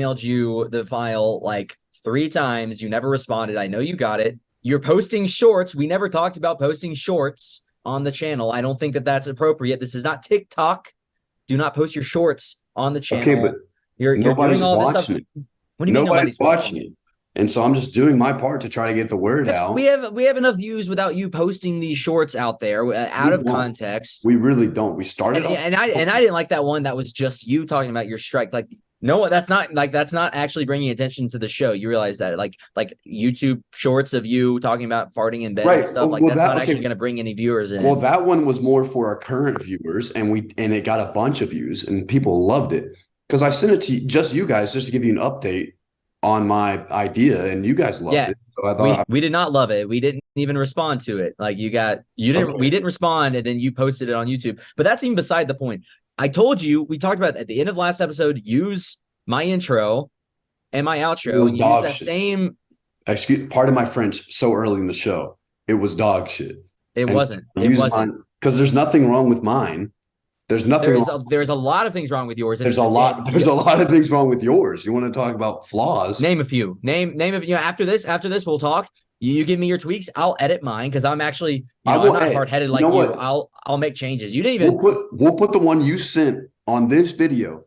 emailed you the file like 3 times. You never responded. I know you got it. You're posting shorts. We never talked about posting shorts on the channel. I don't think that that's appropriate. This is not TikTok. Do not post your shorts on the Okay, but channel. You're nobody's doing all this stuff. watching it. What do you mean Nobody's nobody's watching watching it? it. And so I'm just doing my part to try to get the word That's out. we have enough views without you posting these shorts out there out We of don't. context. We really don't. We started And off. I didn't like that one that was just you talking about your strike. Like, no, that's not actually bringing attention to the show. You realize that like YouTube shorts of you talking about farting in bed and Right. stuff, like Well, that's that not okay. actually going to bring any viewers Well, in. that one was more for our current viewers, and it got a bunch of views, and people loved it because I sent it to just you guys just to give you an update on my idea, and you guys loved Yeah, it. So I we thought, we did not love it. We didn't even respond to it. Like you didn't we okay, didn't respond, and then you posted it on YouTube. But that's even beside the point. I told you, we talked about at the end of last episode, use my intro and my it outro, was and you use dog that shit. same. Excuse, pardon my French. So early in the show, it was dog shit, It and so wasn't. I It used wasn't. mine because there's nothing wrong with mine. There's nothing wrong. There's a lot of things wrong with yours, and There's a lot. There's a lot of things wrong with yours. You want to talk about flaws? name a few. Name if you know, after this we'll talk. You give me your tweaks. I'll edit mine because I'm actually I I'm will. not Hey, hard headed you know like you. what? I'll make changes. You didn't even. We'll put the one you sent on this video,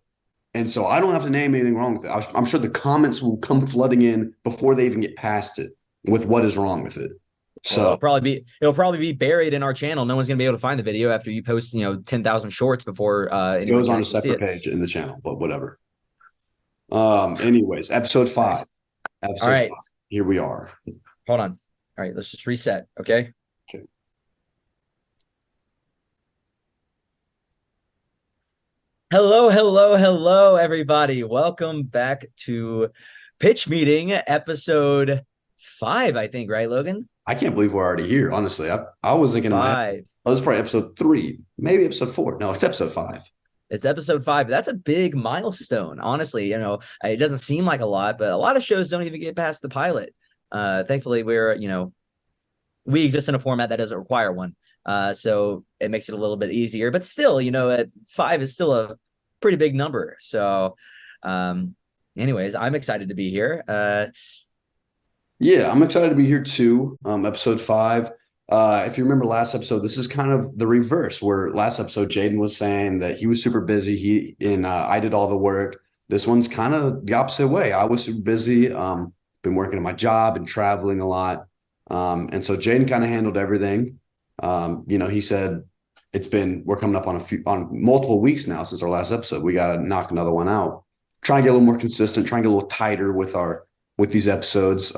and so I don't have to name anything wrong with it. I'm sure the comments will come flooding in before they even get past it with what is wrong with it. Well, So it'll probably be buried in our channel. No one's gonna be able to find the video after you post 10,000 shorts before it anyone goes can on a actually see separate it. page in the channel, but whatever. Anyways, episode Nice. five. All Episode right, five. Here we are. hold on. All right, let's just reset. Okay. Okay. Hello, everybody. Welcome back to Pitch Meeting, episode 5, I think, right, Logan? I can't believe we're already here. Honestly, I was thinking in my head, 5. oh, this is probably episode 3, maybe episode 4. No, it's episode 5. It's episode 5. That's a big milestone. Honestly, it doesn't seem like a lot, but a lot of shows don't even get past the pilot. Thankfully, we exist in a format that doesn't require one. So it makes it a little bit easier, but still, at 5 is still a pretty big number. So, anyways, I'm excited to be here. Yeah, I'm excited to be here too. Episode 5. If you remember last episode, this is kind of the reverse. Where last episode, Jayden was saying that he was super busy. I did all the work. This one's kind of the opposite way. I was super busy. Been working at my job and traveling a lot. And so Jayden kind of handled everything. He said we're coming up on multiple weeks now since our last episode. We got to knock another one out. Try and get a little more consistent. Try and get a little tighter with these episodes.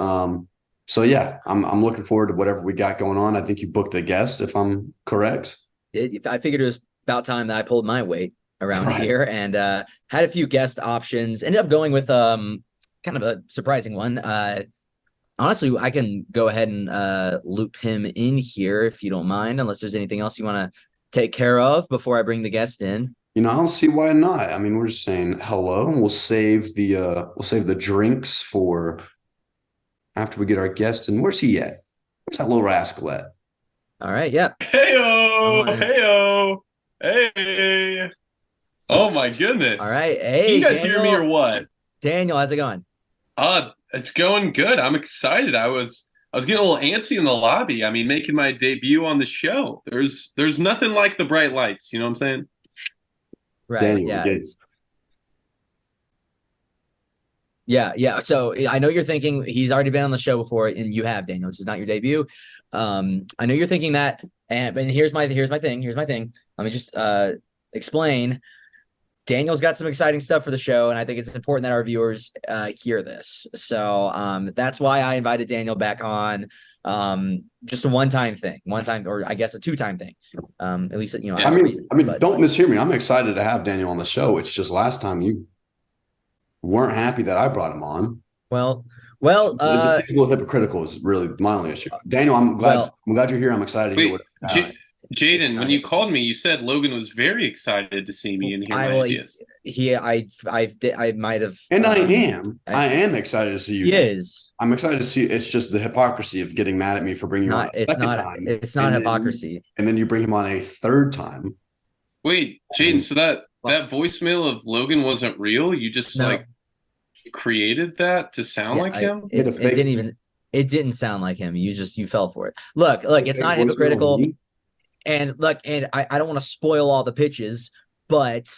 So yeah, I'm looking forward to whatever we got going on. I think you booked a guest, if I'm correct. I figured it was about time that I pulled my weight around Right. here and had a few guest options. Ended up going with kind of a surprising one. Honestly, I can go ahead and loop him in here if you don't mind, unless there's anything else you want to take care of before I bring the guest in. I don't see why not. I mean, we're just saying hello, and we'll save the drinks for after we get our guest. And where's he at? Where's that little rascal at? All right, yeah. Heyo, heyo, hey. Oh my goodness. All right. Can Hey, you guys Daniel. hear me or what? Daniel, how's it going? It's going good. I'm excited. I was getting a little antsy in the lobby. I mean, making my debut on the show. There's nothing like the bright lights, you know what I'm saying? Right. Daniel, Yeah. Yeah. So I know you're thinking he's already been on the show before, and you have, Daniel. This is not your debut. I know you're thinking that, and here's my thing. Let me just explain. Daniel's got some exciting stuff for the show, and I think it's important that our viewers hear this. So that's why I invited Daniel back on. Just a one-time thing, or I guess a two-time thing. At least I have a reason. But don't mishear me. I'm excited to have Daniel on the show. It's just last time you weren't happy that I brought him on. well, So it's a little hypocritical is really my only issue. Daniel, I'm glad you're here. I'm excited to hear Wait, what. Jaden, when you called me, you said Logan was very excited to see me and hear my ideas. I might have, And I am excited to see you. He is. I'm excited to see. It's just the hypocrisy of getting mad at me for bringing you on a second time. It's not hypocrisy. And then you bring him on a third time. Wait, Jaden, so that voicemail of Logan wasn't real? You just No. created that to sound Yeah, like him? Made a it fake, didn't even it didn't sound like him. You fell for it. Look, it's fake not voicemail of hypocritical. me. And look, and I don't want to spoil all the pitches, but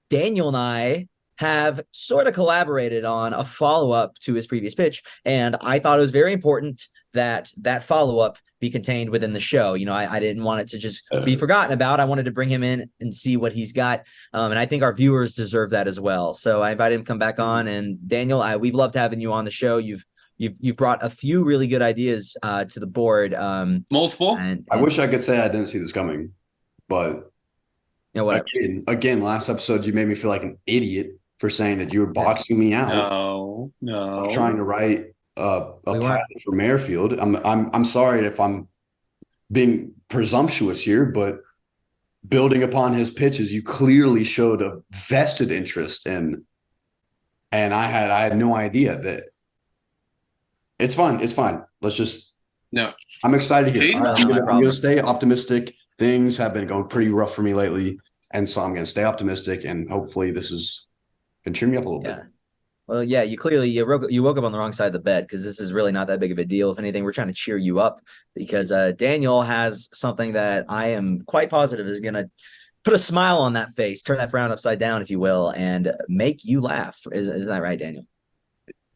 Daniel and I have sort of collaborated on a follow-up to his previous pitch. And I thought it was very important that that follow-up be contained within the show. I didn't want it to just be forgotten about. I wanted to bring him in and see what he's got. And I think our viewers deserve that as well. So I invited him to come back on. And Daniel, we've loved having you on the show. You've brought a few really good ideas to the board. Multiple? And I wish I could say I didn't see this coming, but whatever. again, last episode you made me feel like an idiot for saying that you were boxing me out No. of trying to write a We weren't. pilot for Marefield. I'm sorry if I'm being presumptuous here, but building upon his pitches, you clearly showed a vested interest in, and I had no idea that. It's fine. It's fine. Let's just. No. I'm excited here. Jayden, I'm going to stay optimistic. Things have been going pretty rough for me lately, and so I'm going to stay optimistic, and hopefully this can cheer me up a little bit. Well, yeah, you clearly you woke up on the wrong side of the bed because this is really not that big of a deal. If anything, we're trying to cheer you up because Daniel has something that I am quite positive is going to put a smile on that face, turn that frown upside down, if you will, and make you laugh. Isn't that right, Daniel?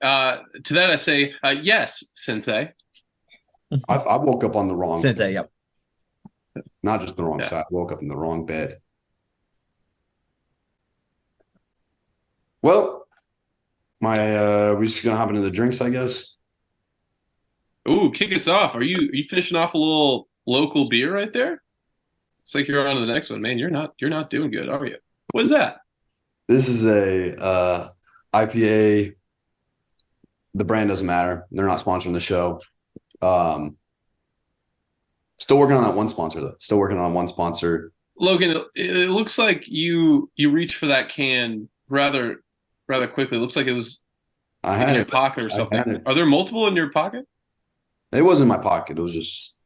To that I say, yes, Sensei. I woke up on the wrong Sensei, yep. Not just the wrong side. I woke up in the wrong bed. Well, we just gonna hop into the drinks, I guess. Ooh, kick us off. Are you finishing off a little local beer right there? It's like you're on to the next one, man. You're not doing good, are you? What is that? This is a IPA. The brand doesn't matter. They're not sponsoring the show. Still working on that one sponsor though. Still working on one sponsor. Logan, it looks like you reached for that can rather quickly. It looks like it was I in had your it. pocket or something. Are there multiple in your pocket? It wasn't in my pocket. It was just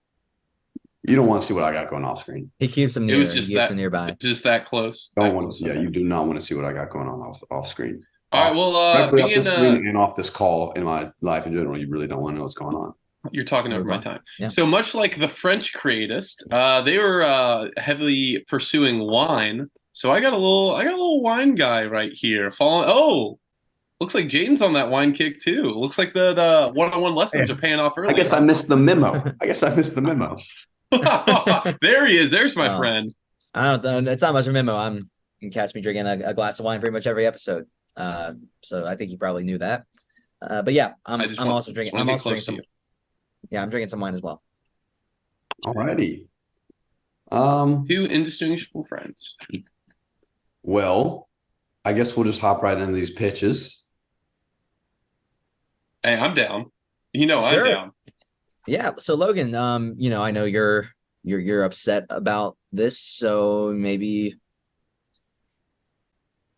you don't want to see what I got going off screen. He keeps them near. It was just that nearby. Just that close. Don't want to see. Yeah, you do not want to see what I got going on off screen. All right. Well, off the screen and off this call in my life in general, you really don't want to know what's going on. You're talking over my time. Yeah. So much like the French creatist, they were heavily pursuing wine. So I got a little wine guy right here. Looks like Jayden's on that wine kick too. Looks like that one-on-one lessons are paying off early. I guess I missed the memo. There he is. There's my friend. I don't know. It's not much of a memo. You can catch me drinking a glass of wine pretty much every episode. So I think you probably knew that. But yeah, I'm also drinking some. Yeah, I'm drinking some wine as well. Alrighty. Two indistinguishable friends. Well, I guess we'll just hop right into these pitches. Hey, I'm down. Sure. I'm down. Yeah. So Logan, I know you're upset about this, so maybe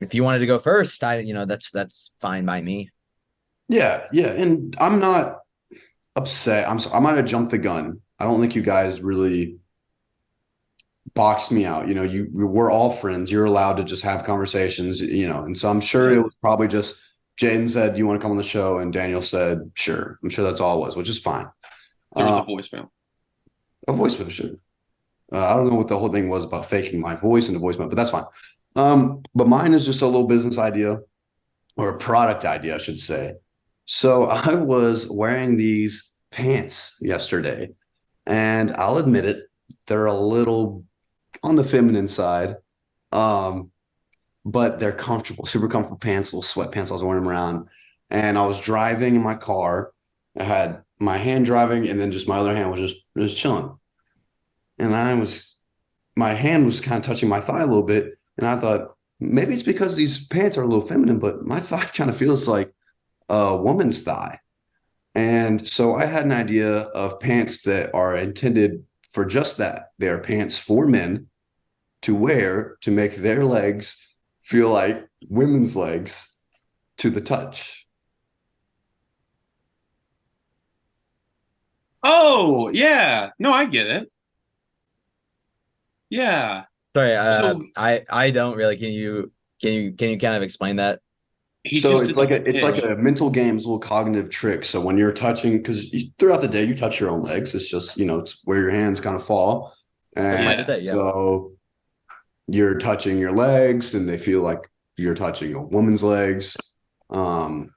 if you wanted to go first, that's fine by me. Yeah, and I'm not upset. I might have jumped the gun. I don't think you guys really boxed me out. We're all friends. You're allowed to just have conversations, and so I'm sure it was probably just Jayden said, "You want to come on the show?" And Daniel said, "Sure." I'm sure that's all it was, which is fine. There was a voicemail. A voicemail, sure. I don't know what the whole thing was about faking my voice in the voicemail, but that's fine. But mine is just a little business idea or a product idea, I should say. So I was wearing these pants yesterday, and I'll admit it, they're a little on the feminine side, but they're comfortable, super comfortable pants, little sweatpants. I was wearing them around, and I was driving in my car. I had my hand driving, and then just my other hand was just chilling. And my hand was kind of touching my thigh a little bit, and I thought maybe it's because these pants are a little feminine, but my thigh kind of feels like a woman's thigh. And so I had an idea of pants that are intended for just that. They are pants for men to wear to make their legs feel like women's legs to the touch. Oh, yeah. No, I get it. Yeah. Sorry, I don't really. Can you kind of explain that? He So just it's like didn't a hit. mental games, little cognitive trick. So when you're touching, because throughout the day you touch your own legs, it's just it's where your hands kind of fall, That's my and Yeah. today. Yeah. so you're touching your legs, and they feel like you're touching a woman's legs. Um,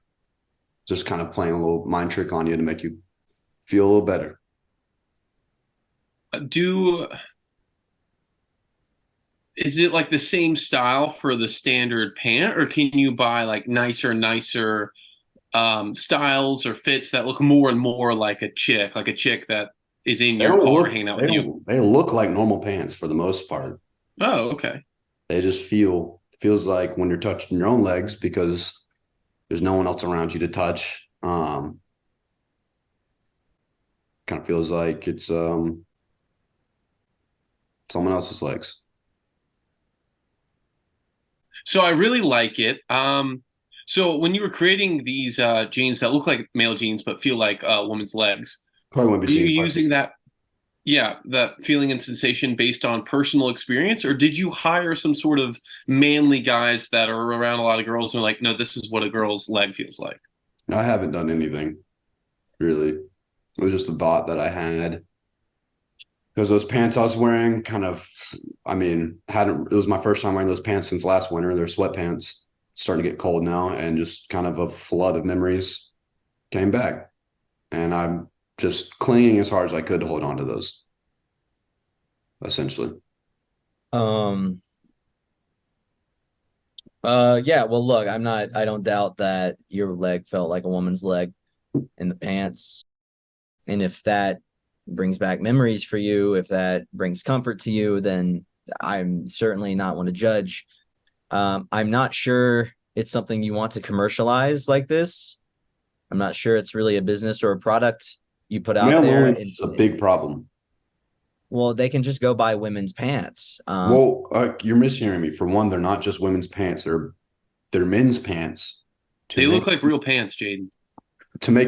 just kind of playing a little mind trick on you to make you feel a little better. Do Is it like the same style for the standard pant, or can you buy like nicer styles or fits that look more and more like a chick that is in They your don't car look hanging out they with you? don't they look like normal pants for the most part. Oh, okay. They just feels like when you're touching your own legs because there's no one else around you to touch. Kind of feels like it's someone else's legs. So I really like it. So when you were creating these jeans that look like male jeans but feel like a woman's legs, Probably won't be are you jeans, using that, yeah, that feeling and sensation based on personal experience, or did you hire some sort of manly guys that are around a lot of girls and are like, no, this is what a girl's leg feels like? I haven't done anything really. It was just a thought that I had because those pants I was wearing I mean, hadn't it was my first time wearing those pants since last winter. They're sweatpants. It's starting to get cold now, and just kind of a flood of memories came back. And I'm just clinging as hard as I could to hold on to those, essentially. Um. Yeah. Well, look, I'm not. I don't doubt that your leg felt like a woman's leg in the pants, and if that brings back memories for you, if that brings comfort to you, then I'm certainly not one to judge. I'm not sure it's something you want to commercialize like this. I'm not sure it's really a business or a product you put out Male there. loneliness is a big problem. Well, they can just go buy women's pants. Well, you're mishearing me. For one, they're not just women's pants; they're men's pants to They make look like real pants, Jaden.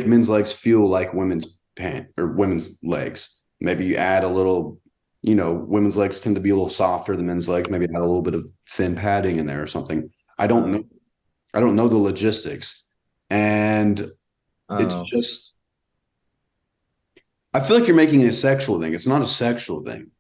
men's legs feel like women's pant or women's legs. Maybe you add a little, women's legs tend to be a little softer than men's legs. Maybe add a little bit of thin padding in there or something. I don't know. Um, I don't know the logistics, and it's oh, just. I feel like you're making it a sexual thing. It's not a sexual thing.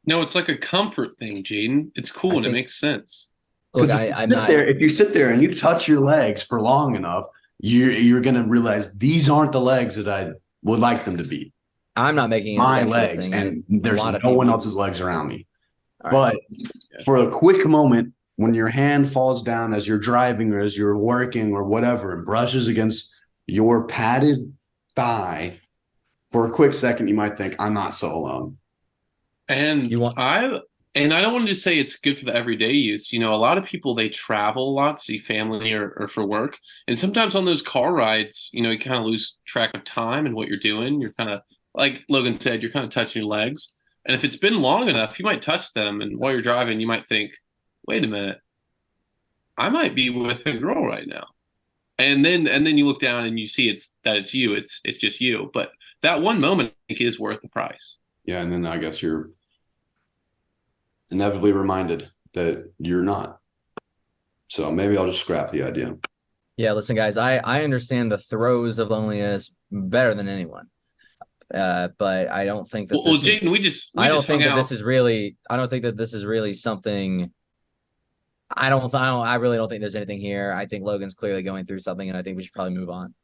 No, it's like a comfort thing, Jaden. It's I cool and it think. makes sense. Look, Because I'm not. if you sit there and you touch your legs for long enough, you're gonna realize these aren't the legs that I would like them to be. I'm not making it a My sexual legs, thing. and A there's lot of no one people. else's legs around me. All right. But for a quick moment, when your hand falls down as you're driving or as you're working or whatever, and brushes against your padded thigh, for a quick second, you might think, "I'm not so alone." And You want? I don't want to just say it's good for the everyday use. You know, a lot of people they travel a lot to see family or for work. And sometimes on those car rides, you know, you kind of lose track of time and what you're doing. You're kind of like Logan said, you're kind of touching your legs. And if it's been long enough, you might touch them. And while you're driving, you might think, wait a minute, I might be with a girl right now. And then you look down and you see it's you. It's just you. But that one moment I think is worth the price. Yeah, and then I guess you're inevitably reminded that you're not. So maybe I'll just scrap the idea. Yeah. Listen, guys. I understand the throes of loneliness better than anyone. But I don't think that Well, this is. Jaden, we I don't just hung think that this out. is really. I don't think that this is really something. I don't. I don't. I really don't think there's anything here. I think Logan's clearly going through something, and I think we should probably move on.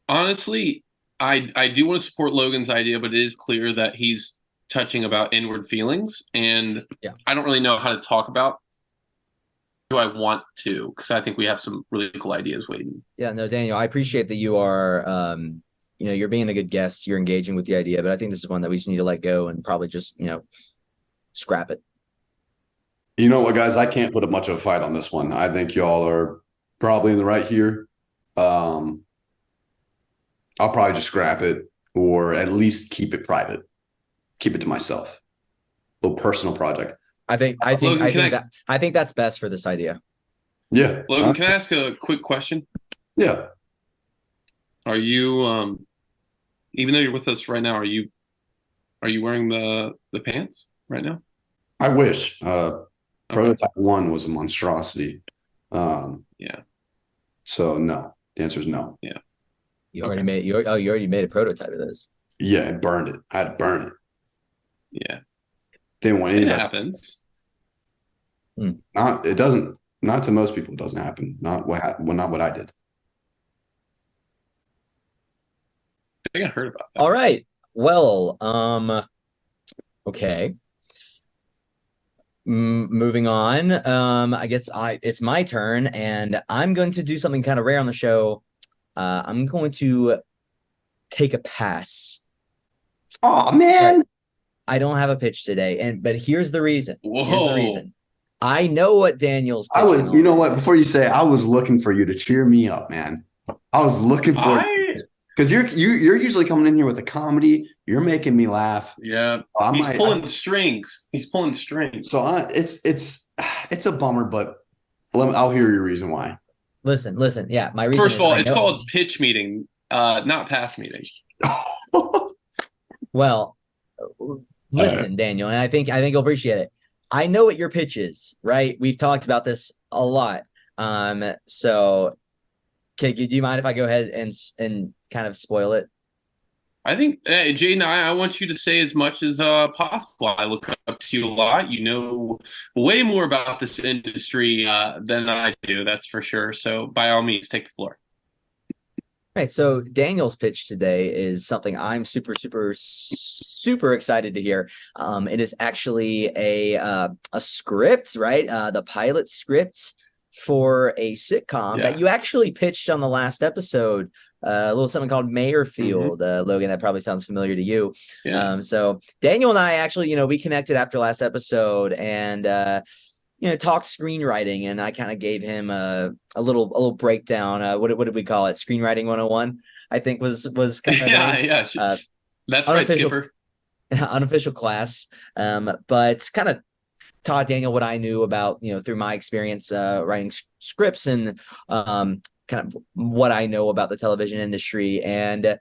Honestly, I do want to support Logan's idea, but it is clear that he's touching about inward feelings, and Yeah. I don't really know how to talk about. Do I want to? Because I think we have some really cool ideas waiting. Yeah. No, Daniel. I appreciate that you are. You're being a good guest. You're engaging with the idea, but I think this is one that we just need to let go and probably just scrap it. You know what, guys? I can't put up much of a fight on this one. I think y'all are probably in the right here. Um, I'll probably just scrap it or at least keep it private, keep it to myself. A little personal project. Logan, can I think that's best for this idea. Yeah. Logan, can I ask a quick question? Yeah. Are you even though you're with us right now, are you wearing the pants right now? I wish. Okay. Prototype one was a monstrosity. Yeah. So no, the answer is no. Yeah. You Okay. already made you already made a prototype of this. Yeah, I burned it. I had to burn it. Yeah. Didn't want It anybody. happens. Not it doesn't. Not to most people. It doesn't happen. Not what I did. I think I heard about that. All right. Well, okay. Moving on. I guess it's my turn, and I'm going to do something kind of rare on the show. I'm going to take a pass. Oh man. I don't have a pitch today, but here's the reason. Here's the Whoa. reason. I know what Daniel's I pitching was, you know on. what? Before you say, I was looking for you to cheer me up, man. I was looking for I because you're usually coming in here with a comedy. You're making me laugh. Yeah. I He's might, pulling strings. He's pulling strings. so it's a bummer, but I'll hear your reason why. Listen. Yeah, my reason First is of all, I it's know. called pitch meeting, not pass meeting. Well, listen, Daniel, and I think you'll appreciate it. I know what your pitch is, right? We've talked about this a lot. So, okay, do you mind if I go ahead and kind of spoil it? I think, Jayden, I want you to say as much as possible. I look up to you a lot. You know way more about this industry than I do, that's for sure. So, by all means, take the floor. Right. So Daniel's pitch today is something I'm super excited to hear. It is actually a script, right? The pilot script for a sitcom that you actually pitched on the last episode. A little something called Mayerfield, Logan. That probably sounds familiar to you. Yeah. So Daniel and I actually, we connected after last episode, and talked screenwriting, and I kind of gave him a little breakdown. What did we call it? Screenwriting 101, I think was kind of Yeah. That's right, Skipper. Unofficial class. But kind of taught Daniel what I knew about, through my experience writing scripts, and kind of what I know about the television industry. And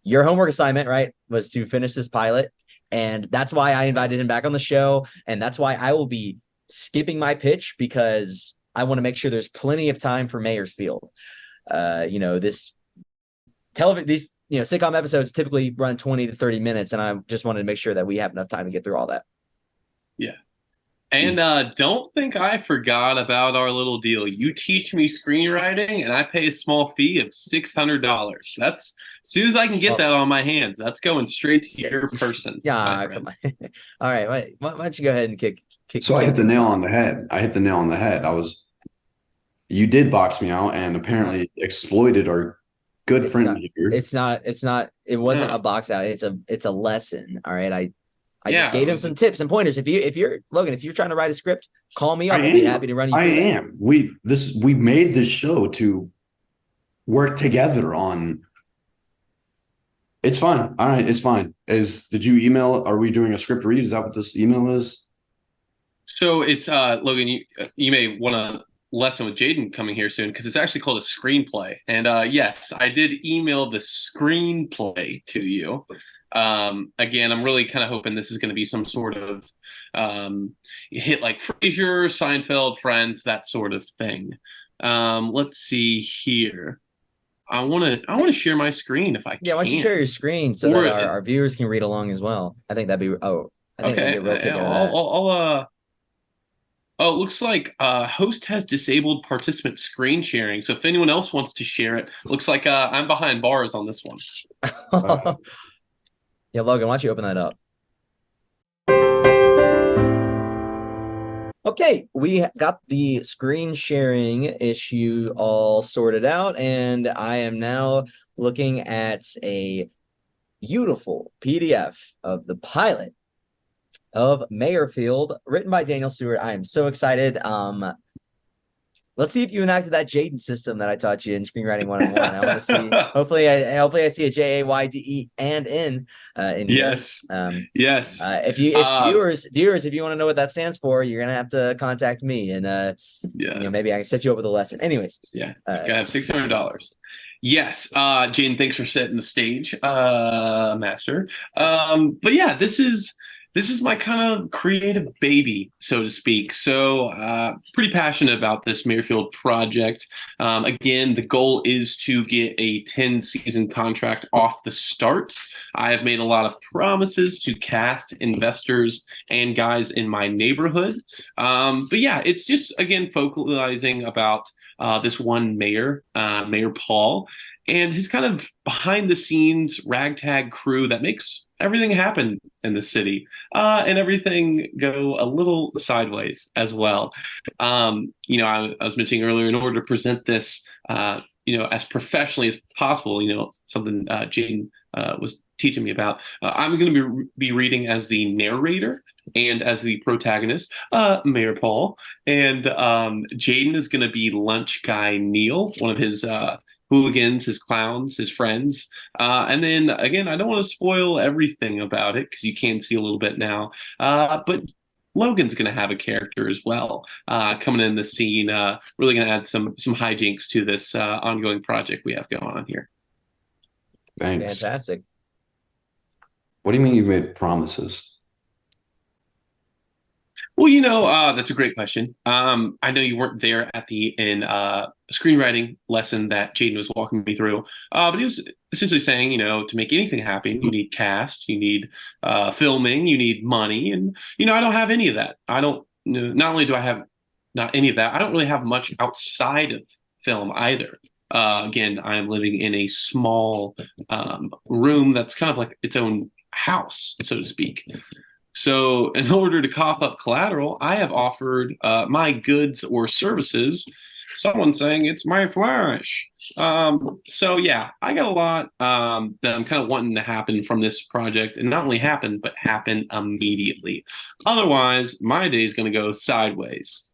your homework assignment, right, was to finish this pilot. And that's why I invited him back on the show. And that's why I will be skipping my pitch, because I want to make sure there's plenty of time for Mayersfield. This television, these sitcom episodes typically run 20 to 30 minutes, and I just wanted to make sure that we have enough time to get through all that. Yeah. And don't think I forgot about our little deal. You teach me screenwriting, and I pay a small fee of $600. That's as soon as I can get that on my hands. That's going straight to your person. Yeah, come on. All right, why don't you go ahead and kick? So I hit the nail on the head. You did box me out and apparently exploited our good friend here. It wasn't a box out. It's a lesson. All right. I just gave him some tips and pointers. If you're Logan, if you're trying to write a script, call me up. I'll be happy to run you through that. I am. We made this show to work together on. It's fine. All right, it's fine. Did you email? Are we doing a script read? Is that what this email is? So it's Logan. You may want to lesson with Jayden coming here soon, because it's actually called a screenplay. And yes, I did email the screenplay to you. Again, I'm really kind of hoping this is going to be some sort of hit like Frasier, Seinfeld, Friends, that sort of thing. Let's see here. I want to share my screen if I can. Yeah, why don't you share your screen so that our viewers can read along as well? I think that'd be. I think okay. that'd be a real kick out of that. Oh, it looks like host has disabled participant screen sharing. So if anyone else wants to share it, looks like I'm behind bars on this one. Yeah, Logan, why don't you open that up? Okay, we got the screen sharing issue all sorted out, and I am now looking at a beautiful PDF of the pilot of Mayerfield, written by Daniel Stewart. I am so excited. Let's see if you enacted that Jayden system that I taught you in Screenwriting 101. I want to see. Hopefully I see a JAYDE and N in yes. here. Yes. If viewers, if you want to know what that stands for, you're gonna have to contact me, and maybe I can set you up with a lesson. Anyways, gotta have $600. Yes, Jayden, thanks for setting the stage, master. But yeah, this is This is my kind of creative baby, so to speak. So, pretty passionate about this Mayfield project. Again, the goal is to get a 10-season contract off the start. I have made a lot of promises to cast, investors, and guys in my neighborhood. But yeah, it's just, again, focalizing about this one mayor, Mayor Paul, and his kind of behind the scenes ragtag crew that makes everything happen in the city, and everything go a little sideways as well. I was mentioning earlier, in order to present this, as professionally as possible, something Jayden was teaching me about. I'm going to be reading as the narrator and as the protagonist, Mayor Paul, and Jayden is going to be lunch guy Neil, one of his hooligans, his clowns, his friends. And then again, I don't want to spoil everything about it because you can see a little bit now. But Logan's going to have a character as well, coming in the scene. Really going to add some hijinks to this ongoing project we have going on here. Thanks. Fantastic. What do you mean you've made promises? Well, that's a great question. I know you weren't there at the screenwriting lesson that Jayden was walking me through, but he was essentially saying, to make anything happen, you need cast, you need filming, you need money, and I don't have any of that. I don't. Not only do I have not any of that, I don't really have much outside of film either. Again, I am living in a small room that's kind of like its own house, so to speak. So in order to cough up collateral, I have offered my goods or services. Someone's saying it's my flash. So yeah, I got a lot that I'm kind of wanting to happen from this project, and not only happen, but happen immediately. Otherwise, my day is going to go sideways.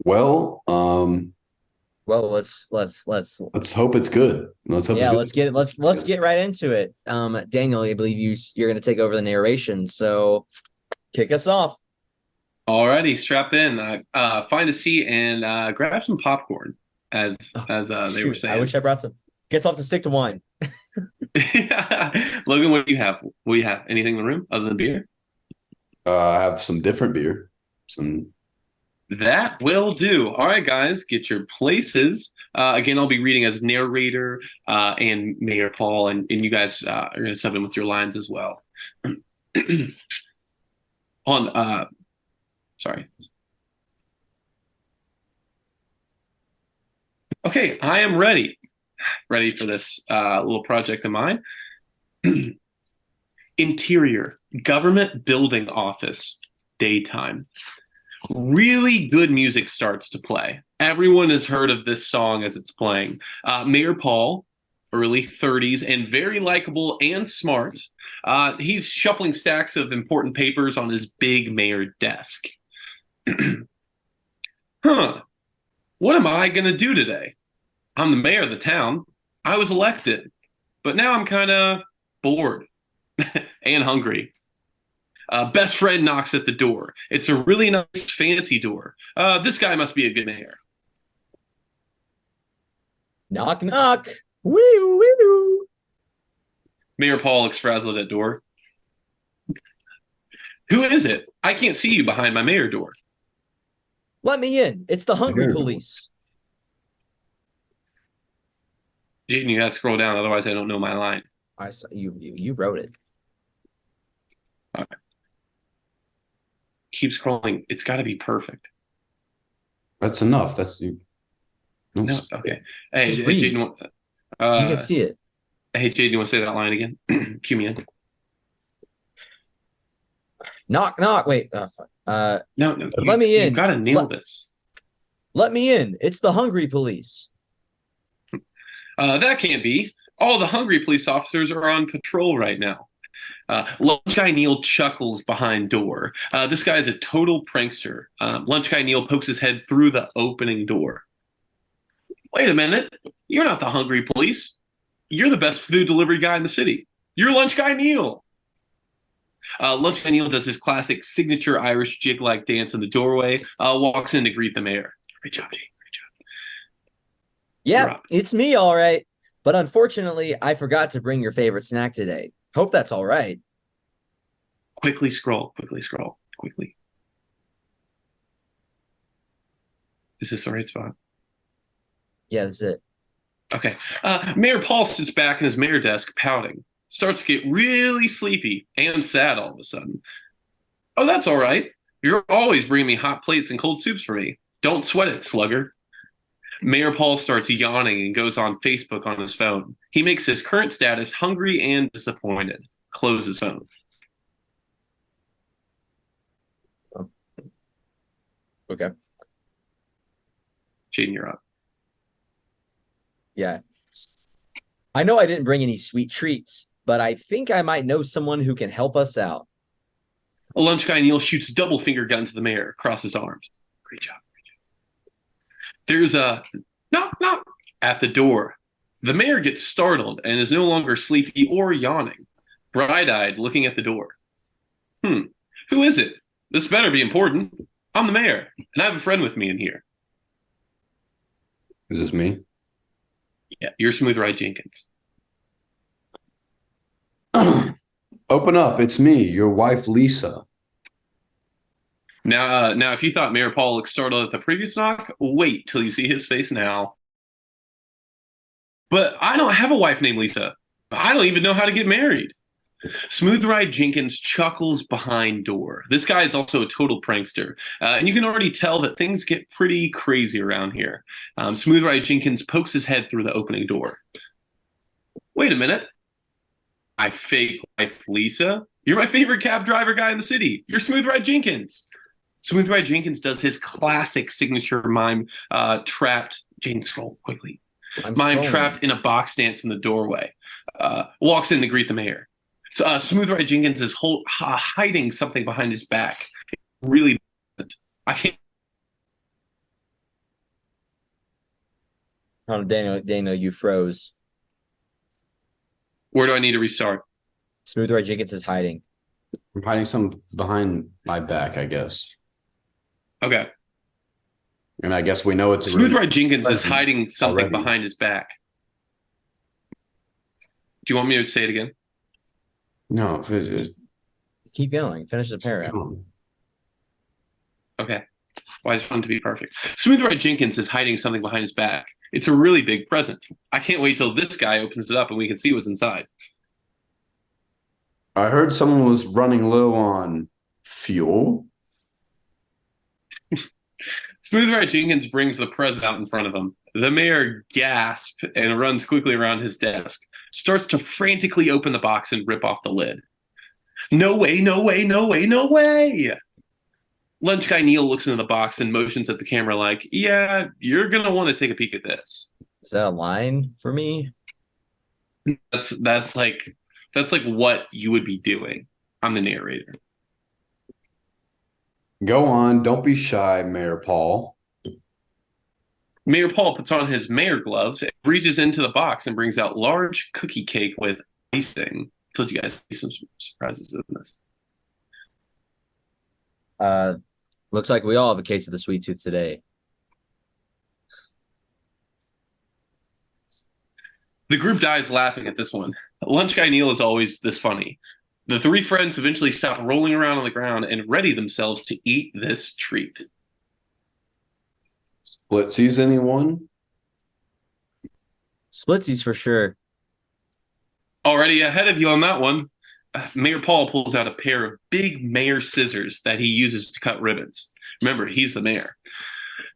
Well, Well, let's let's hope it's good. Let's hope. yeah, it's good. let's get right into it. Daniel, I believe you're going to take over the narration, so kick us off. Alrighty, strap in, find a seat, and grab some popcorn, as they were saying. I wish I brought some. Guess I'll have to stick to wine. Logan, what do you have? What do you have? Anything in the room other than beer? I have some different beer. That will do. All right, guys, get your places. Again, I'll be reading as narrator and Mayor Paul, and you guys are going to sub in with your lines as well. Sorry. Okay, I am ready. Ready for this little project of mine. Interior, government building office, daytime. Really good music starts to play. Everyone has heard of this song as it's playing. Mayor Paul, early 30s, and very likable and smart. He's shuffling stacks of important papers on his big mayor desk. Huh. What am I going to do today? I'm the mayor of the town. I was elected. But now I'm kind of bored and hungry. Best friend knocks at the door. It's a really nice, fancy door. This guy must be a good mayor. Knock, knock. Wee, wee. Mayor Paul looks frazzled at door. Who is it? I can't see you behind my mayor door. Let me in. It's the hungry police. Jayden, you got to scroll down, otherwise I don't know my line. I saw you wrote it. All right. Keep scrolling. It's got to be perfect. That's enough. That's you. No, okay. Hey, Just read. Jayden, You can see it. hey, Jayden, you want to say that line again? Cue me in. Knock, knock. Wait. No, let me in. You've got to nail this. Let me in. It's the hungry police. That can't be. All the hungry police officers are on patrol right now. Lunch Guy Neil chuckles behind door. This guy is a total prankster. Lunch Guy Neil pokes his head through the opening door. Wait a minute. You're not the hungry police. You're the best food delivery guy in the city. You're Lunch Guy Neil. Lunch Guy Neil does his classic signature Irish jig-like dance in the doorway, walks in to greet the mayor. Great job, Jay. Great job. Yeah, it's me, all right. But unfortunately, I forgot to bring your favorite snack today. Hope that's all right. Quickly scroll. Quickly scroll. Quickly. Is this the right spot? Yeah, that's it. Okay. Mayor Paul sits back in his mayor desk, pouting. Starts to get really sleepy and sad all of a sudden. Oh, that's all right. You're always bringing me hot plates and cold soups for me. Don't sweat it, slugger. Mayor Paul starts yawning and goes on Facebook on his phone. He makes his current status hungry and disappointed. Closes phone. Okay. Jayden, you're up. Yeah. I know I didn't bring any sweet treats, but I think I might know someone who can help us out. A lunch guy Neil shoots double finger gun to the mayor across his arms. Great job. There's a knock knock at the door. The mayor gets startled and is no longer sleepy or yawning, bright-eyed looking at the door. Who is it? This better be important. I'm the mayor, and I have a friend with me in here. Is this me? Yeah, you're Smooth Ride Jenkins. Open up. It's me, your wife, Lisa. Now, if you thought Mayor Paul looked startled at the previous knock, wait till you see his face now. But I don't have a wife named Lisa. I don't even know how to get married. Smooth Ride Jenkins chuckles behind door. This guy is also a total prankster, and you can already tell that things get pretty crazy around here. Smooth Ride Jenkins pokes his head through the opening door. Wait a minute. I fake wife Lisa? You're my favorite cab driver guy in the city. You're Smooth Ride Jenkins. Smooth Ride Jenkins does his classic signature mime trapped. Jane, scroll quickly. Mime trapped in a box dance in the doorway. Walks in to greet the mayor. Smooth Ride Jenkins is hiding something behind his back. Really, I can't. Oh, Daniel, you froze. Where do I need to restart? Smooth Ride Jenkins is hiding. I'm hiding some behind my back, I guess. Okay. And I guess we know it's Smooth Ride Jenkins is hiding something already behind his back. Do you want me to say it again? No. Keep going. Finish the paragraph. Okay. Well, I just want it to be perfect. Smooth Ride Jenkins is hiding something behind his back. It's a really big present. I can't wait till this guy opens it up and we can see what's inside. I heard someone was running low on fuel. Smooth Ride Jenkins brings the present out in front of him. The mayor gasps and runs quickly around his desk, starts to frantically open the box and rip off the lid. No way, no way, no way, no way! Lunch guy Neil looks into the box and motions at the camera like, yeah, you're going to want to take a peek at this. Is that a line for me? That's like what you would be doing. I'm the narrator. Go on. Don't be shy, Mayor Paul. Mayor Paul puts on his mayor gloves, and reaches into the box and brings out large cookie cake with icing. Told you guys there'd be some surprises in this. Looks like we all have a case of the sweet tooth today. The group dies laughing at this one. Lunch guy Neil is always this funny. The three friends eventually stop rolling around on the ground and ready themselves to eat this treat. Splitsies, anyone? Splitsies for sure. Already ahead of you on that one. Mayor Paul pulls out a pair of big mayor scissors that he uses to cut ribbons. Remember, he's the mayor.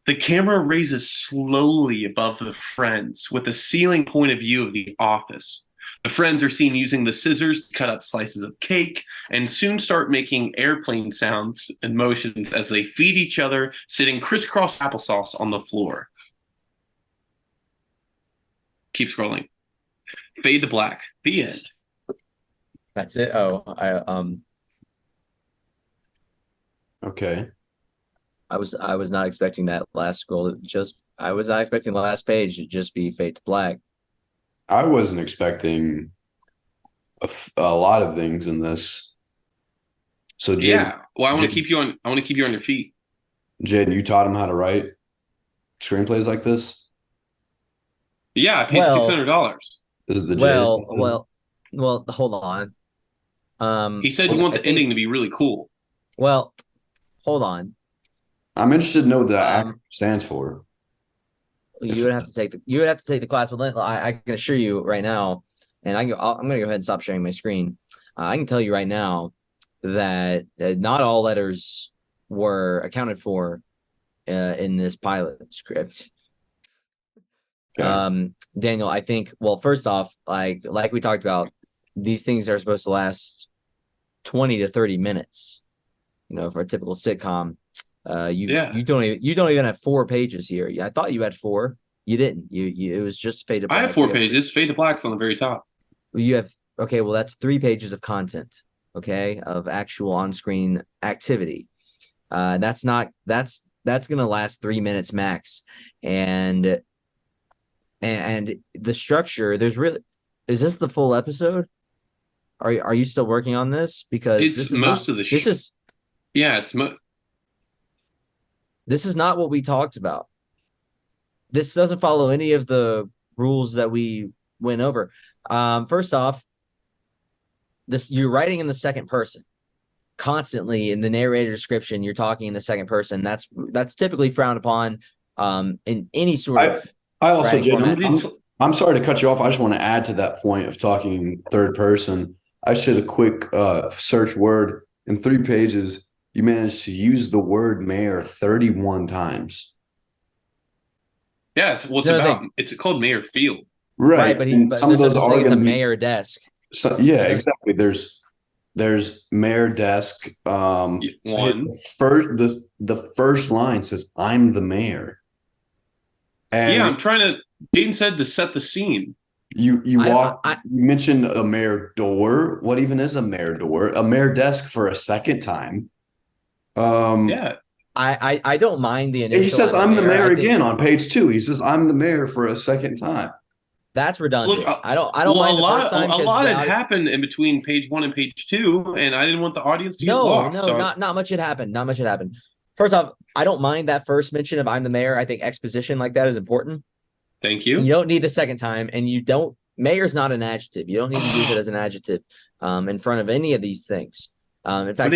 The camera raises slowly above the friends with a ceiling point of view of the office. The friends are seen using the scissors to cut up slices of cake and soon start making airplane sounds and motions as they feed each other, sitting crisscross applesauce on the floor. Keep scrolling. Fade to black. The end. That's it. Okay. I was not expecting that last scroll. I was not expecting the last page to just be fade to black. I wasn't expecting a lot of things in this. So Jayden, Yeah. Well, I want to keep you on your feet. Jayden, you taught him how to write screenplays like this? Yeah, I paid $600. Is it the Jayden? Well, hold on. He said you want I the think, ending to be really cool. well, hold on. I'm interested to know what that Um, stands for. you would have to take the class, but I can assure you right now, and I'm going to go ahead and stop sharing my screen. I can tell you right now that not all letters were accounted for in this pilot script. Okay. Daniel, I think, well, first off, like we talked about, these things are supposed to last 20 to 30 minutes, for a typical sitcom. You don't even have 4 pages here. I thought you had 4. You didn't. You it was just Fade to I have Black. 4 pages. Fade to Black's on the very top. You have okay, well, that's 3 pages of content, okay, of actual on-screen activity. That's gonna last 3 minutes max. And the structure, is this the full episode? Are you still working on this? Because It's most of the yeah, this is not what we talked about. This doesn't follow any of the rules that we went over. First off, you're writing in the second person constantly. In the narrator description, you're talking in the second person. That's typically frowned upon in any sort of I also, writing format. I'm sorry to cut you off. I just want to add to that point of talking in third person. I just did a quick search word. In 3 pages, you managed to use the word mayor 31 times. Yes, what's it's called Mayor Field. Right, but some of those are going to be mayor desk. So, yeah, exactly. There's mayor desk. One. The first line says, "I'm the mayor." And yeah, I'm trying to. Jayden said to set the scene. You mentioned a mayor door. What even is a mayor door? A mayor desk for a second time. Yeah. I don't mind the initial. He says, "I'm the mayor" again on page 2. He says, "I'm the mayor" for a second time. That's redundant. Look, I don't mind the first time. A lot had happened in between page 1 and page 2, and I didn't want the audience to get lost. Not much had happened. Not much had happened. First off, I don't mind that first mention of "I'm the mayor." I think exposition like that is important. Thank you. You don't need the second time, and you don't. Mayor's not an adjective. You don't need to use it as an adjective in front of any of these things. In fact,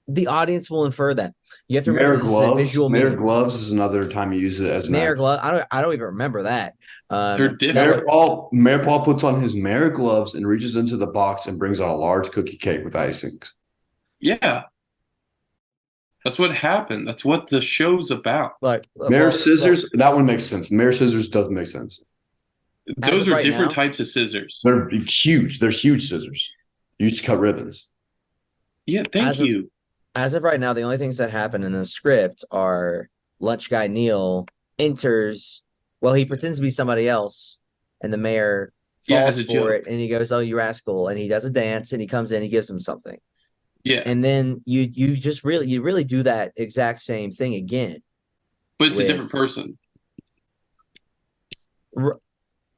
the audience will infer that. You have to remember this is a visual medium. Mayor gloves is another time you use it as an mayor glove. I don't even remember that. They're different. Mayor Paul puts on his mayor gloves and reaches into the box and brings out a large cookie cake with icing. Yeah. That's what happened. That's what the show's about. Mayor Scissors, that one makes sense. Mayor Scissors doesn't make sense. Those are different types of scissors. They're huge. They're huge scissors. You just cut ribbons. Yeah, thank you. As of right now, the only things that happen in the script are lunch guy Neil enters. Well, he pretends to be somebody else, and the mayor falls for it, and he goes, "Oh, you rascal!" And he does a dance, and he comes in, he gives him something. Yeah, and then you really do that exact same thing again, but it's a different person.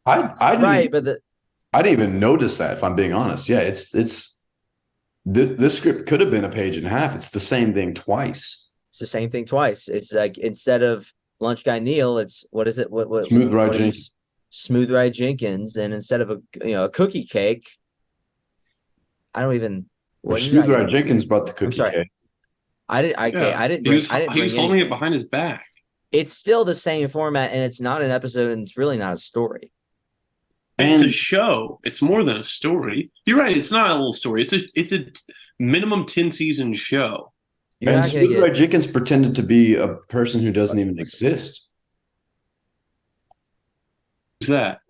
I didn't even notice that, if I'm being honest. Yeah, it's this script could have been a page and a half. It's the same thing twice. It's the same thing twice. It's like, instead of lunch guy Neil, it's what is it? What Smooth Ride Jenkins. Smooth Ride Jenkins, and instead of a cookie cake, I don't even. Smooth Ride Jenkins brought the cookie cake. I didn't. He was holding it behind his back. It's still the same format, and it's not an episode, and it's really not a story. It's a show. It's more than a story. You're right. It's not a little story. It's a minimum 10-season show. And Smooth Ride Jenkins pretended to be a person who doesn't even exist. Who's that?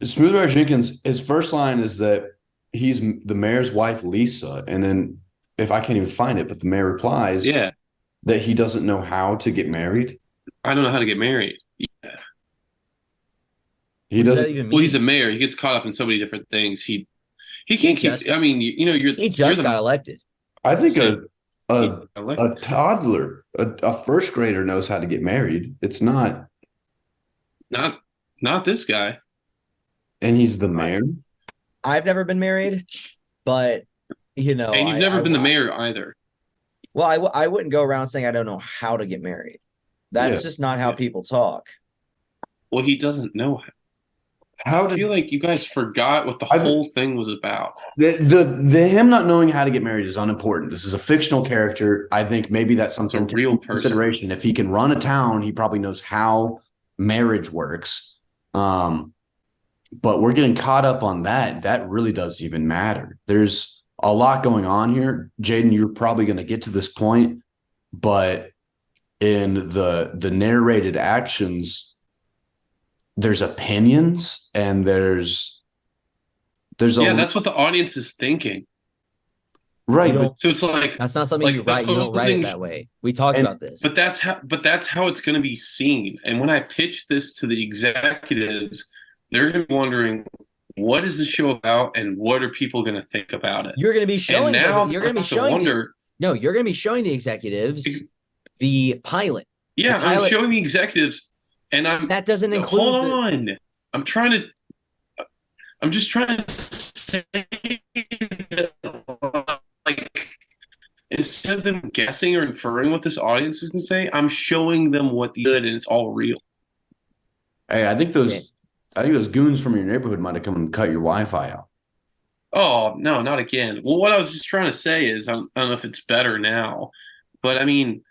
Smooth Ride Jenkins, his first line is that he's the mayor's wife, Lisa. And then, if I can't even find it, but the mayor replies that he doesn't know how to get married. I don't know how to get married. Yeah. He doesn't. Well, he's a mayor. He gets caught up in so many different things. He can't keep. I mean, he just got elected. I think a toddler, a first grader knows how to get married. It's not this guy. And he's the mayor. I've never been married, but and you've never been the mayor either. Well, I wouldn't go around saying I don't know how to get married. That's just not how people talk. Well, he doesn't know how. How I feel did like you guys forgot what the I whole thing was about. the him not knowing how to get married is unimportant. This is a fictional character. I think maybe that's It's a something to take real into person. consideration. If he can run a town, he probably knows how marriage works. But we're getting caught up on that. That really does even matter. There's a lot going on here. Jayden, you're probably going to get to this point, but in the narrated actions, there's opinions and there's Yeah, a that's what the audience is thinking. You right, but don't. So it's like That's not something you like the write. You don't write it opening, that way. We talked and about this. but that's how it's going to be seen. And when I pitch this to the executives, they're going to be wondering, what is the show about, and what are people going to think about it? You're going to be And showing the. now You're they going to be have to showing the. wonder. No, you're going to be showing the executives the pilot. The Yeah, I'm pilot showing the executives, and I'm that doesn't hold include the. on. I'm trying to. I'm just trying to say that, like, instead of them guessing or inferring what this audience is going to say, I'm showing them what the good, and it's all real. hey, Yeah. I think those goons from your neighborhood might have come and cut your Wi-Fi out. Oh no, not again. Well, what I was just trying to say is, I don't know if it's better now, but I mean,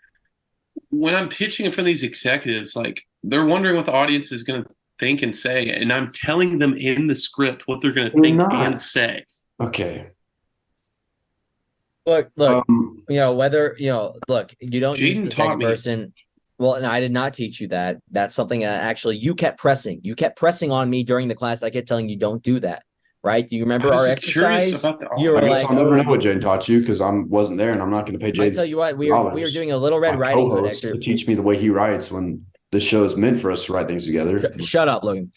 when I'm pitching in front of these executives, like they're wondering what the audience is going to think and say, and I'm telling them in the script what they're going to They're think and not. say. Okay. Look. Um, Whether look, you don't use Jayden the taught second me. person. Well, and I did not teach you that. That's something that actually you kept pressing. You kept pressing on me during the class. I kept telling you don't do that. Right? Do you I remember was our just curious exercise? about the You I were guess audience. like, I'll never "Oh, know what Jane taught you because I wasn't there and I'm not going to pay I Jade tell you what, we were dollars, doing a Little Red my Riding Hood co-host, to exercise. teach me the way he writes when the show is meant for us to write things together. Shut up, Logan.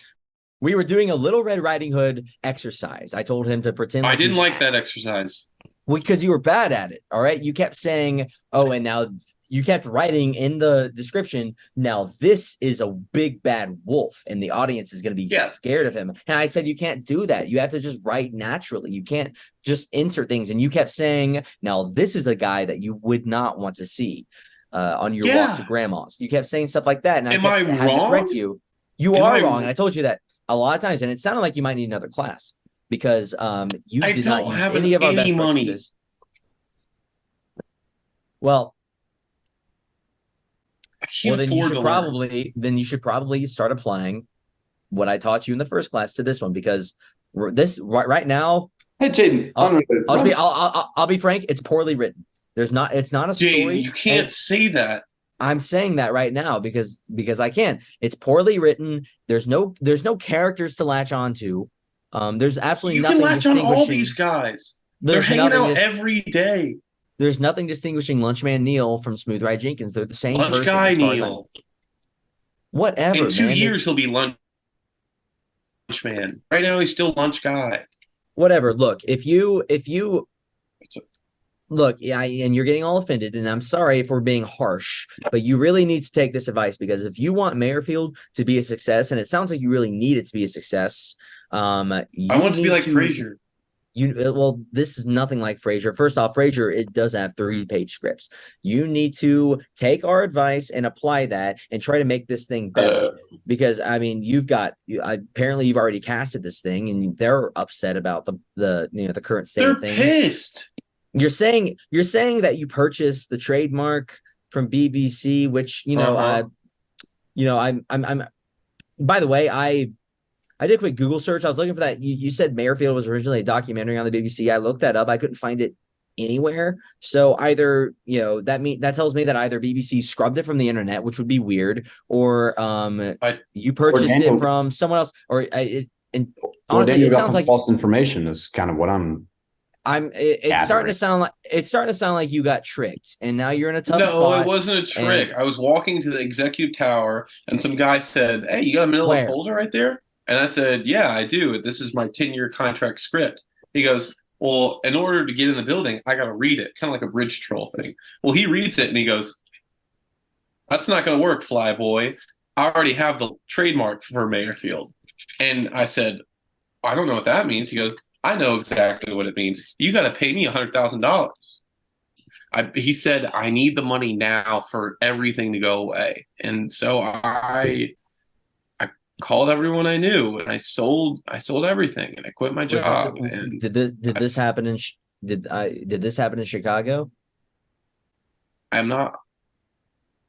We were doing a Little Red Riding Hood exercise. I told him to pretend I like didn't he's like that exercise. because you were bad at it. All right. You kept saying, oh, and now you kept writing in the description. Now this is a big bad wolf, and the audience is going to be Yeah, scared of him. And I said, you can't do that. You have to just write naturally. You can't just insert things. And you kept saying, now this is a guy that you would not want to see on your walk to yeah. grandma's. You kept saying stuff like that. And I Am I kept having to correct wrong? you. You Am are I? wrong. And I told you that a lot of times. And it sounded like you might need another class because you I did not don't use have any of our any best money. practices. Well, I can't then you afford should to learn. probably start applying what I taught you in the first class to this one because this right now, Hey, Jaden, I'll be frank, it's poorly written. It's not a Jayden, story, you can't and say that. I'm saying that right now because I can. It's poorly written. There's no characters to latch onto. There's absolutely You can nothing latch on all these distinguishing. guys. They're There's hanging nothing out dis, every day. There's nothing distinguishing Lunchman Neil from Smooth Ride Jenkins. They're the same Lunch person guy as far as I'm. Neil. In Whatever, two man. years, he'll be lunch man. Right now, he's still lunch guy. Whatever. Look, if you It's a- look, yeah, and you're getting all offended, and I'm sorry if we're being harsh, but you really need to take this advice because if you want Mayerfield to be a success, and it sounds like you really need it to be a success, I you want it to be need like to. Frasier. Well, this is nothing like Frasier. First off, Frasier, it does have 3-page scripts. You need to take our advice and apply that and try to make this thing better. Because I mean, apparently you've already casted this thing and they're upset about the current state They're of things. pissed. You're saying that you purchased the trademark from BBC, which I'm. By the way, I did a quick Google search. I was looking for that. You said Mayerfield was originally a documentary on the BBC. I looked that up. I couldn't find it anywhere. So either that tells me that either BBC scrubbed it from the internet, which would be weird, or you purchased it from someone else, or and honestly, Daniel it got sounds some like false information is kind of what it's starting to sound like you got tricked, and now you're in a tough No, spot. it wasn't a trick. I was walking to the executive tower, and some guy said, "Hey, you got a manila Where? folder right there?" And I said, "Yeah, I do. This is my 10-year contract script." He goes, "Well, in order to get in the building, I got to read it, kind of like a bridge troll thing." Well, he reads it and he goes, "That's not going to work, fly boy. I already have the trademark for Mayerfield." And I said, "I don't know what that means." He goes, "I know exactly what it means. You got to pay me $100,000." He said, "I need the money now for everything to go away." And so I called everyone I knew, and I sold everything, and I quit my Was this job. And did this happen in did this happen in Chicago? I'm not.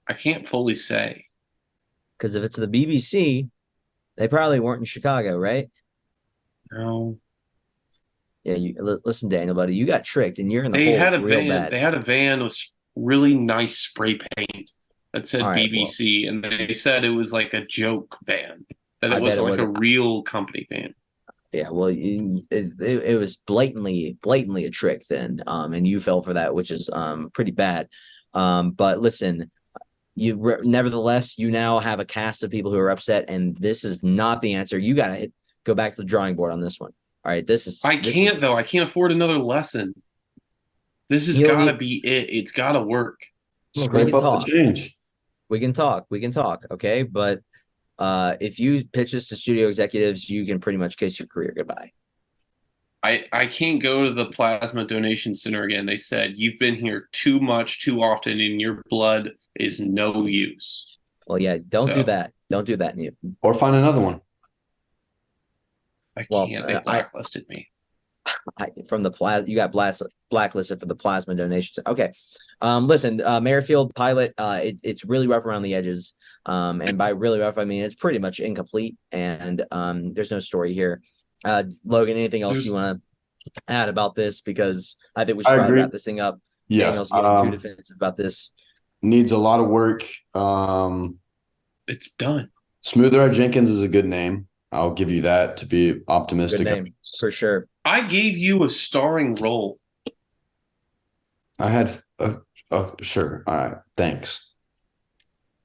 I can't fully say. Because if it's the BBC, they probably weren't in Chicago, right? No, Yeah, listen, Daniel, buddy, you got tricked and you're in the they hole had a real van. bad. They had a van with really nice spray paint that All said right, well, BBC, and they said it was like a joke van, that I it bet it wasn't like a wasn't. real company van. Yeah, well, it was blatantly a trick then, and you fell for that, which is pretty bad. But listen, nevertheless, you now have a cast of people who are upset, and this is not the answer. You got to go back to the drawing board on this one. All right, I can't though. I can't afford another lesson. This has got to be it. It's got to work. Look, we Scrape can up the talk. change. We can talk. We can talk. Okay, but if you pitch this to studio executives, you can pretty much kiss your career goodbye. I can't go to the plasma donation center again. They said you've been here too much, too often, and your blood is no use. Well, yeah, don't do that. Don't do that, Newt. Or find another one. I can't. They blacklisted me. From the you got blacklisted for the plasma donations. Okay. Listen, Merrifield pilot, it's really rough around the edges. And by really rough, I mean it's pretty much incomplete, and there's no story here. Logan, anything else you want to add about this? Because I think we should probably wrap this thing up. Yeah, Daniel's getting too defensive about this. Needs a lot of work. It's done. Smoother Art Jenkins is a good name. I'll give you that to be optimistic. Good name, for sure. I gave you a starring role. I had sure. All right, thanks.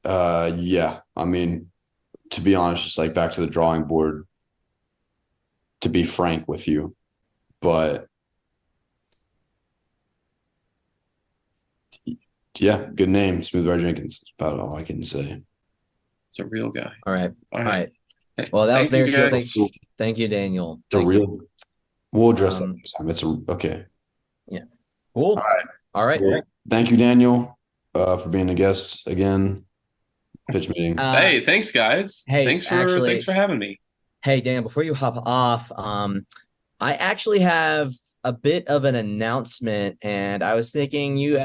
Yeah. I mean, to be honest, just like back to the drawing board, to be frank with you. But yeah, good name, Smooth Art Jenkins. That's about all I can say. It's a real guy. All right. All right. Well, that was Merrifield. Thank you, Daniel. It's a real. We'll address that next time. It's okay. Yeah. Cool. All right. Well, thank you, Daniel, for being a guest again. Pitch meeting. Hey, thanks, guys. Hey, thanks for having me. Hey, Daniel, before you hop off, I actually have a bit of an announcement, and I was thinking you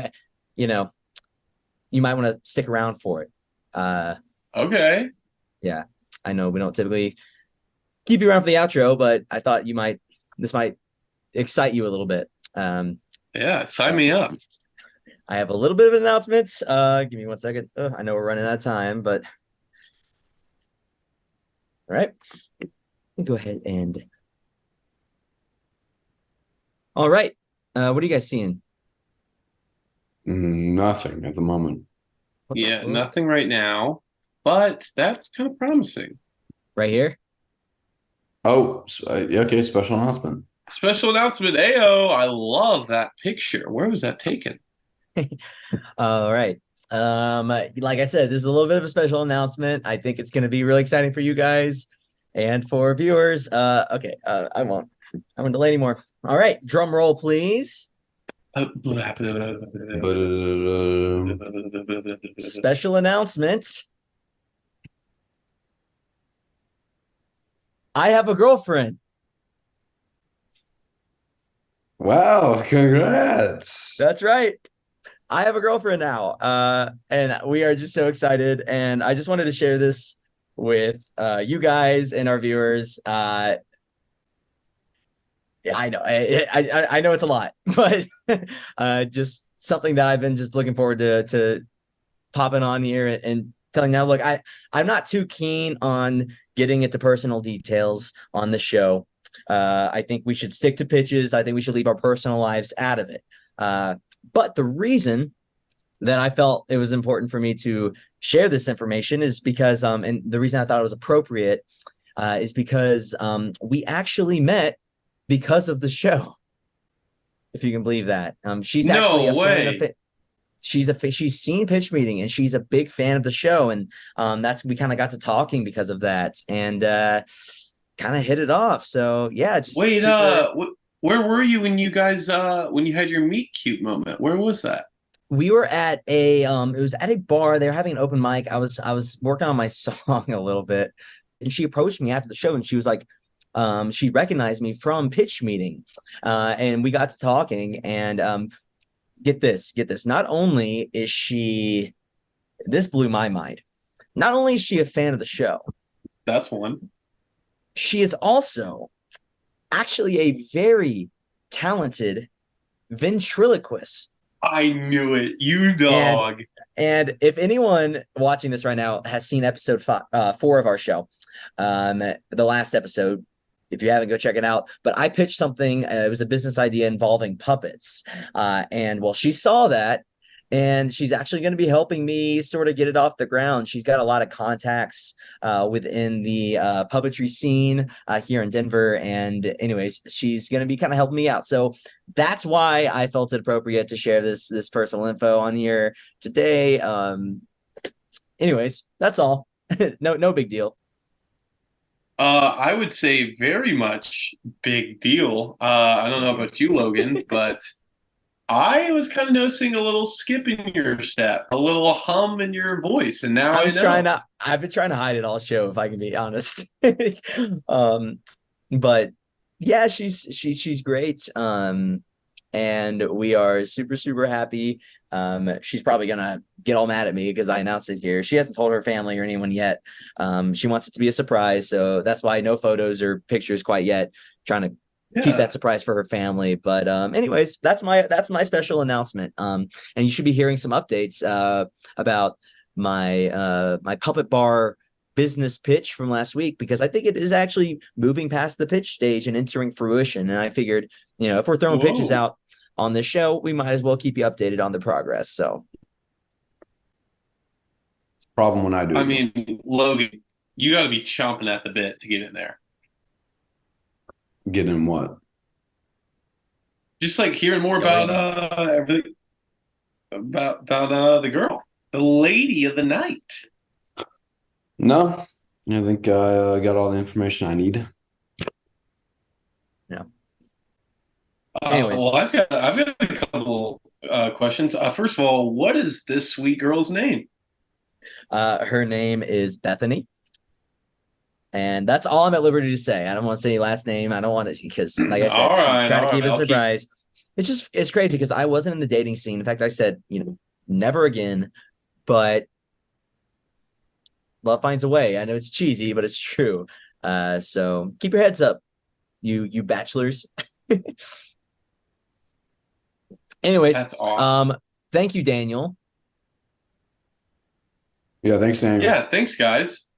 might want to stick around for it. Okay. Yeah, I know we don't typically keep you around for the outro, but I thought this might excite you a little bit. Yeah, sign me up. I have a little bit of an announcement. Give me 1 second. I know we're running out of time, but all right. Go ahead and all right. What are you guys seeing? Nothing at the moment. Yeah, nothing right now, but that's kind of promising. Right here. Oh, okay. Special announcement. Special announcement. Ayo, I love that picture. Where was that taken? All right. Like I said, this is a little bit of a special announcement. I think it's going to be really exciting for you guys and for viewers. Okay. I won't delay anymore. All right. Drum roll, please. Special announcement. I have a girlfriend. Wow, congrats. That's right. I have a girlfriend now. And we are just so excited. And I just wanted to share this with you guys and our viewers. Yeah, I know. I know it's a lot, but just something that I've been just looking forward to popping on here and telling now. Look, I'm not too keen on getting into personal details on the show. I think we should stick to pitches. I think we should leave our personal lives out of it. But the reason that I felt it was important for me to share this information is because, and the reason I thought it was appropriate is because we actually met because of the show. If you can believe that. She's actually a fan of it. She's seen Pitch Meeting and she's a big fan of the show. And we kind of got to talking because of that and kind of hit it off. So yeah, just wait, where were you when you guys when you had your meet cute moment? Where was that? We were at it was at a bar. They were having an open mic. I was working on my song a little bit. and she approached me after the show, and she was like, she recognized me from pitch meeting, and we got to talking. And get this. Not only is she, this blew my mind. Not only is she a fan of the show, That's one. she is also actually a very talented ventriloquist. I knew it. You dog. And if anyone watching this right now has seen episode 4 of our show, the last episode, if you haven't, go check it out. But I pitched something. It was a business idea involving puppets. And well, she saw that, and she's actually going to be helping me sort of get it off the ground. She's got a lot of contacts within the puppetry scene here in Denver. And anyways, she's going to be kind of helping me out. So that's why I felt it appropriate to share this personal info on here today. Anyways, that's all. No big deal. I would say very much big deal. I don't know about you, Logan, but I was kind of noticing a little skip in your step, a little hum in your voice, and now I know. I've been trying to hide it all show, if I can be honest. But yeah, she's great. And we are super, super happy. She's probably gonna get all mad at me because I announced it here. She hasn't told her family or anyone yet. She wants it to be a surprise, so that's why no photos or pictures quite yet. Trying to keep that surprise for her family. But anyways, that's my special announcement. And you should be hearing some updates about my my puppet bar business pitch from last week, because I think it is actually moving past the pitch stage and entering fruition. And I figured, if we're throwing pitches out on this show, we might as well keep you updated on the progress. So Problem when I do. I mean, Logan, you got to be chomping at the bit to get in there. Get in what? Just like hearing more about everything about the girl, the lady of the night. No, I think I got all the information I need. yeah. Anyways, well, I've got a couple questions. First of all, what is this sweet girl's name? her name is Bethany. And that's all I'm at liberty to say. I don't want to say any last name. I don't want to, because like I said, she's trying to keep it a surprise. It's crazy because I wasn't in the dating scene. In fact, I said, never again. But love finds a way. I know it's cheesy, but it's true. So keep your heads up, you bachelors. Anyways, that's awesome. Thank you, Daniel. Yeah, thanks, Daniel. Yeah, thanks, guys.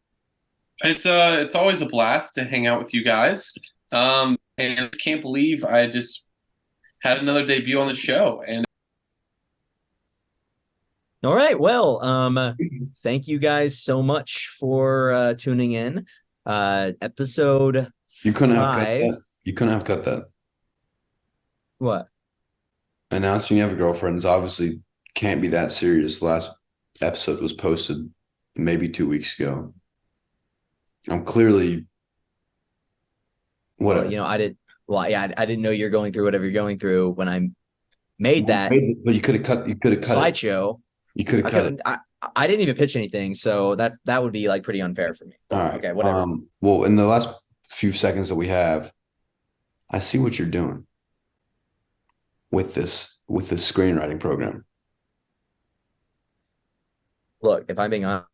It's always a blast to hang out with you guys. And I can't believe I just had another debut on the show. And all right, well, thank you guys so much for tuning in. Episode You couldn't have 5. cut that. You couldn't have cut that. What? Announcing you have a girlfriend is obviously can't be that serious. Last episode was posted maybe 2 weeks ago. I'm clearly whatever. Well, I didn't know you're going through whatever you're going through when I made that. But you could have cut. You could have cut slideshow. You could have cut it. I didn't even pitch anything, so that would be like pretty unfair for me. All right. Okay, whatever. Well, in the last few seconds that we have, I see what you're doing with this screenwriting program. Look, if I'm being honest,